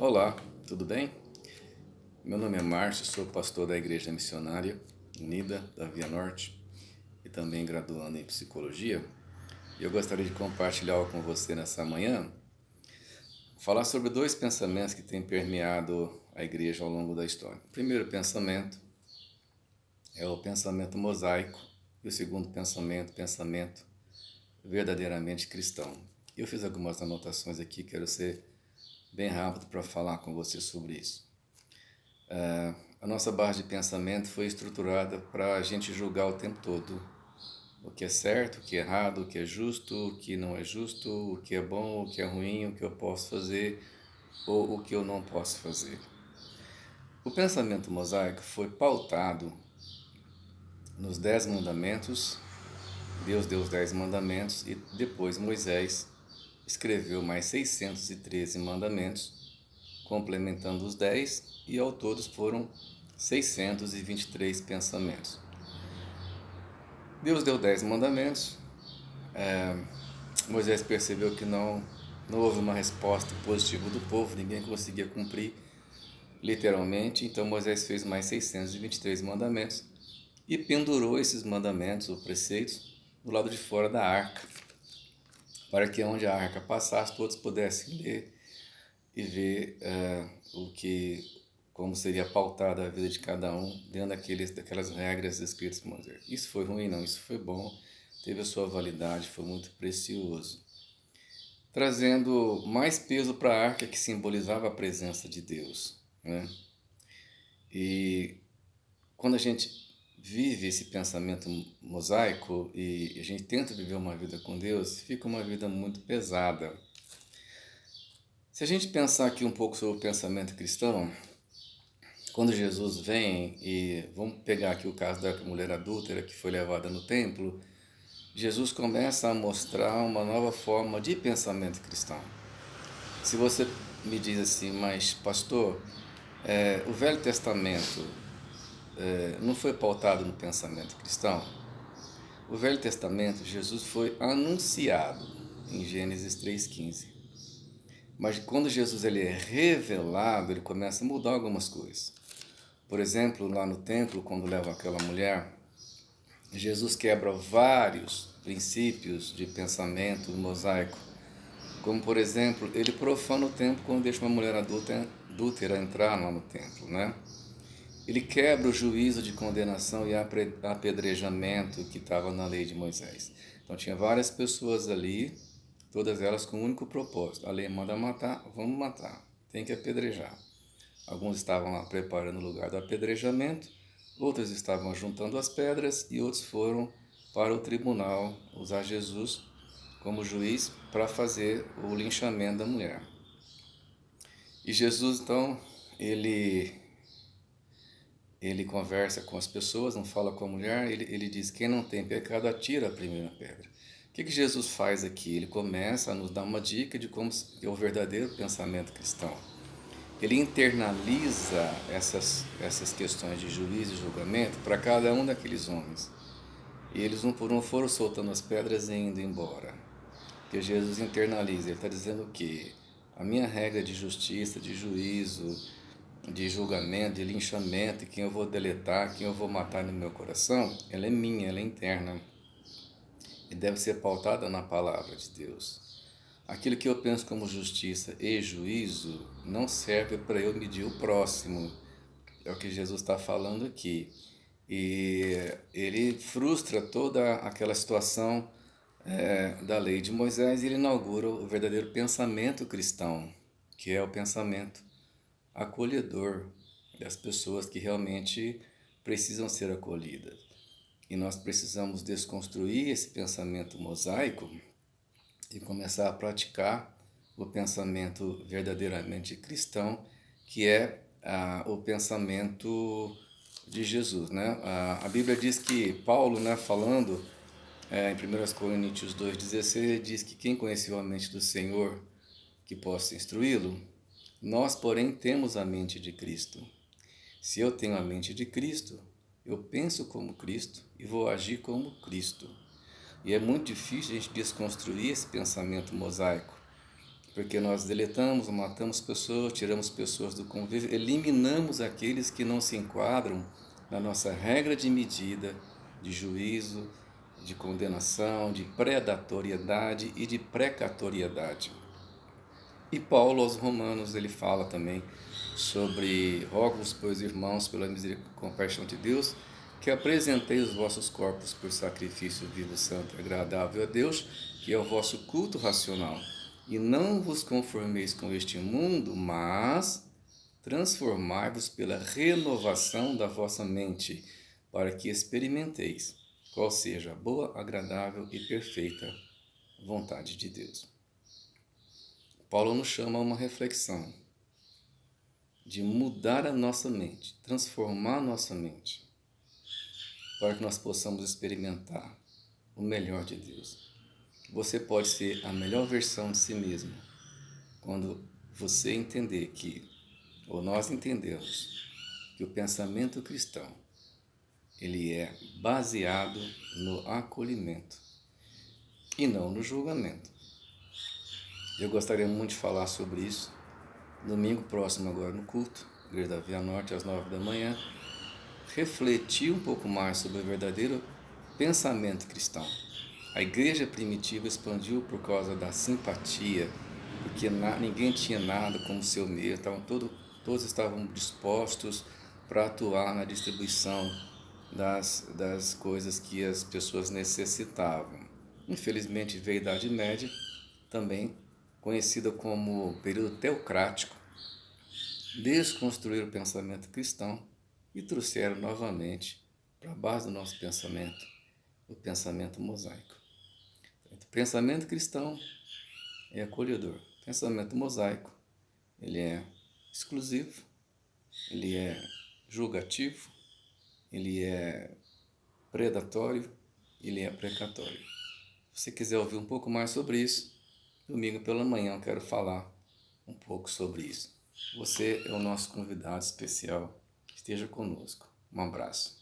Olá, tudo bem? Meu nome é Márcio, sou pastor da Igreja Missionária Unida da Via Norte e também graduando em Psicologia. E eu gostaria de compartilhar algo com você nessa manhã, falar sobre dois pensamentos que têm permeado a igreja ao longo da história. O primeiro pensamento é o pensamento mosaico e o segundo pensamento verdadeiramente cristão. Eu fiz algumas anotações aqui, quero ser bem rápido para falar com você sobre isso. A nossa base de pensamento foi estruturada para a gente julgar o tempo todo o que é certo, o que é errado, o que é justo, o que não é justo, o que é bom, o que é ruim, o que eu posso fazer ou o que eu não posso fazer. O pensamento mosaico foi pautado nos 10 mandamentos. Deus deu os 10 mandamentos e depois Moisés escreveu mais 613 mandamentos, complementando os 10, e ao todo foram 623 pensamentos. Deus deu 10 mandamentos. Moisés percebeu que não houve uma resposta positiva do povo, ninguém conseguia cumprir literalmente, então Moisés fez mais 623 mandamentos e pendurou esses mandamentos ou preceitos do lado de fora da arca, para que onde a arca passasse todos pudessem ler e ver como seria pautada a vida de cada um dentro daquelas regras escritas por Moisés. Isso foi ruim? Não, isso foi bom, teve a sua validade, foi muito precioso, trazendo mais peso para a arca que simbolizava a presença de Deus, né? E quando a gente vive esse pensamento mosaico e a gente tenta viver uma vida com Deus, fica uma vida muito pesada. Se a gente pensar aqui um pouco sobre o pensamento cristão, quando Jesus vem, e vamos pegar aqui o caso da mulher adúltera que foi levada no templo, Jesus começa a mostrar uma nova forma de pensamento cristão. Se você me diz assim, mas pastor, o Velho Testamento não foi pautado no pensamento cristão? O Velho Testamento, Jesus foi anunciado em Gênesis 3,15. Mas quando Jesus ele é revelado, ele começa a mudar algumas coisas. Por exemplo, lá no templo, quando leva aquela mulher, Jesus quebra vários princípios de pensamento mosaico. Como, por exemplo, ele profana o templo quando deixa uma mulher adúltera entrar lá no templo, né? Ele quebra o juízo de condenação e apedrejamento que estava na lei de Moisés. Então tinha várias pessoas ali, todas elas com um único propósito. A lei manda matar, vamos matar, tem que apedrejar. Alguns estavam lá preparando o lugar do apedrejamento, outros estavam juntando as pedras e outros foram para o tribunal usar Jesus como juiz para fazer o linchamento da mulher. E Jesus, então, ele conversa com as pessoas, não fala com a mulher, ele diz, quem não tem pecado, atira a primeira pedra. O que Jesus faz aqui? Ele começa a nos dar uma dica de como é o verdadeiro pensamento cristão. Ele internaliza essas questões de juízo e julgamento para cada um daqueles homens. E eles um por um foram soltando as pedras e indo embora. Porque Jesus internaliza, ele está dizendo que a minha regra de justiça, de juízo, de julgamento, de linchamento, quem eu vou deletar, quem eu vou matar no meu coração, ela é minha, ela é interna. E deve ser pautada na palavra de Deus. Aquilo que eu penso como justiça e juízo não serve para eu medir o próximo. É o que Jesus está falando aqui. E ele frustra toda aquela situação da lei de Moisés e ele inaugura o verdadeiro pensamento cristão, que é o pensamento acolhedor das pessoas que realmente precisam ser acolhidas. E nós precisamos desconstruir esse pensamento mosaico e começar a praticar o pensamento verdadeiramente cristão, que é o pensamento de Jesus, né? A Bíblia diz que Paulo, né, falando em 1 Coríntios 2,16, ele diz que quem conheceu a mente do Senhor que possa instruí-lo, nós, porém, temos a mente de Cristo. Se eu tenho a mente de Cristo, eu penso como Cristo e vou agir como Cristo. E é muito difícil a gente desconstruir esse pensamento mosaico, porque nós deletamos, matamos pessoas, tiramos pessoas do convívio, eliminamos aqueles que não se enquadram na nossa regra de medida, de juízo, de condenação, de predatoriedade e de precatoriedade. E Paulo aos Romanos, ele fala também sobre: rogo-vos, pois, irmãos, pela misericórdia e compaixão de Deus, que apresentei os vossos corpos por sacrifício vivo, santo e agradável a Deus, que é o vosso culto racional. E não vos conformeis com este mundo, mas transformai-vos pela renovação da vossa mente, para que experimenteis qual seja a boa, agradável e perfeita vontade de Deus. Paulo nos chama a uma reflexão de mudar a nossa mente, transformar a nossa mente, para que nós possamos experimentar o melhor de Deus. Você pode ser a melhor versão de si mesmo quando você entender que, ou nós entendemos, que o pensamento cristão ele é baseado no acolhimento e não no julgamento. Eu gostaria muito de falar sobre isso domingo próximo agora no culto, Igreja da Via Norte, às 9 da manhã, refletir um pouco mais sobre o verdadeiro pensamento cristão. A igreja primitiva expandiu por causa da simpatia, porque ninguém tinha nada como seu meio, todos estavam dispostos para atuar na distribuição das coisas que as pessoas necessitavam. Infelizmente veio a Idade Média, também conhecida como período teocrático, desconstruíram o pensamento cristão e trouxeram novamente para a base do nosso pensamento o pensamento mosaico. O pensamento cristão é acolhedor. O pensamento mosaico, ele é exclusivo, ele é julgativo, ele é predatório, ele é precatório. Se você quiser ouvir um pouco mais sobre isso, domingo pela manhã eu quero falar um pouco sobre isso. Você é o nosso convidado especial. Esteja conosco. Um abraço.